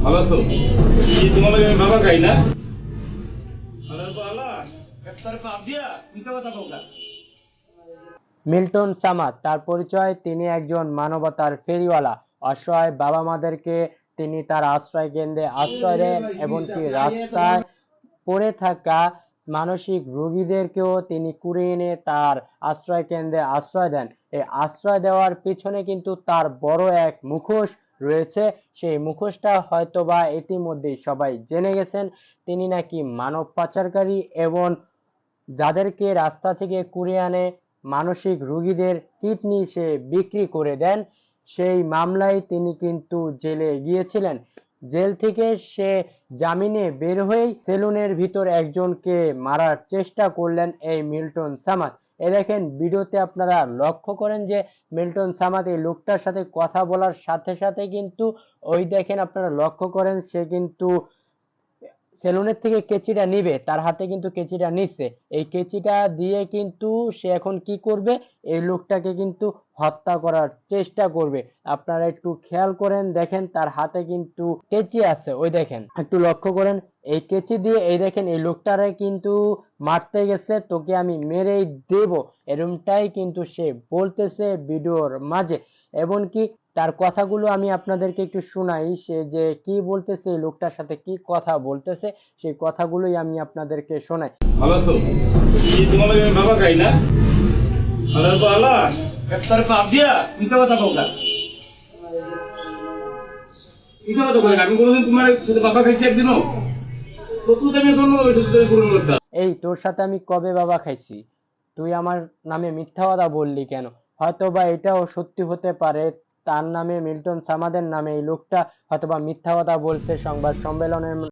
ভালো আছো? এই তোমার লাগে আমি বাবা খাই না। আরে বালা, একটার পাপ দিয়া মিছা কথা বলতা। মিল্টন সামাদ তার পরিচয়, তিনি একজন মানবতার ফেরিওয়ালা। অসহায় বাবা মাদেরকে তিনি তার আশ্রয় কেন্দ্রে আশ্রয় দেন, এমনকি রাস্তায় পড়ে থাকা মানসিক রোগীদেরকেও তিনি কুড়িয়ে এনে তার আশ্রয় কেন্দ্রে আশ্রয় দেন। এই আশ্রয় দেওয়ার পিছনে কিন্তু তার বড় এক মুখোশ রয়েছে। সেই মুখোশটা হয়তোবা ইতিমধ্যেই সবাই জেনে গেছেন। তিনি নাকি মানব পাচারকারী এবং যাদেরকে রাস্তা থেকে কুড়িয়ে আনে মানসিক রোগীদের কিডনি সে বিক্রি করে দেন। সেই মামলায় তিনি কিন্তু জেলে গিয়েছিলেন। জেল থেকে সে জামিনে বের হয়েই সেলুনের ভিতর একজনকে মারার চেষ্টা করলেন এই মিল্টন সামাদ। এ দেখেন ভিডিওতে আপনারা লক্ষ্য করেন যে মিল্টন সামাদ এই লোকটার সাথে কথা বলার সাথে সাথে কিন্তু ওই দেখেন আপনারা লক্ষ্য করেন সে কিন্তু সেলুনের থেকে কেচিটা নিবে, তার হাতে কিন্তু কেচিটা নিচ্ছে। এই কেচিটা দিয়ে কিন্তু সে এখন কি করবে, এই লোকটাকে কিন্তু হত্যা করার চেষ্টা করবে। আপনারা একটু খেয়াল করেন, দেখেন তার হাতে কিন্তু কেচি আছে, ওই দেখেন একটু লক্ষ্য করেন। এই কেচি দিয়ে এই দেখেন এই লোকটারে কিন্তু মারতে গেছে, তোকে আমি মেরেই দেব, এরকমটাই কিন্তু সে বলতেছে ভিডিওর মাঝে। এমনকি তার কথাগুলো আমি আপনাদেরকে একটু শোনাই, সে যে কি বলতেছে, এই লোকটার সাথে কি কথা বলতেছে, সেই কথাগুলোই আমি আপনাদেরকে শোনাই। ভালো আছো? এই তোমার লাগে আমি বাবা খাই না। আরে বালা, একটার পাপ দিয়া মিছা কথা বলতা। মিছা কথা বলে আমি কোনোদিন তোমার সাথে বাবা খাইছি একদিনও? শত্রুতা আমি জন্ম হবে শত্রুতা পূরণ করতাম। এই তোর সাথে আমি কবে বাবা খাইছি? তুই আমার নামে মিথ্যা কথা বললি কেন? হয়তোবা এটাও সত্যি হতে পারে, তার নামে মিল্টন সামাদের নামে এই লোকটা হয়তোবা মিথ্যা কথা বলছে সংবাদ সম্মেলনের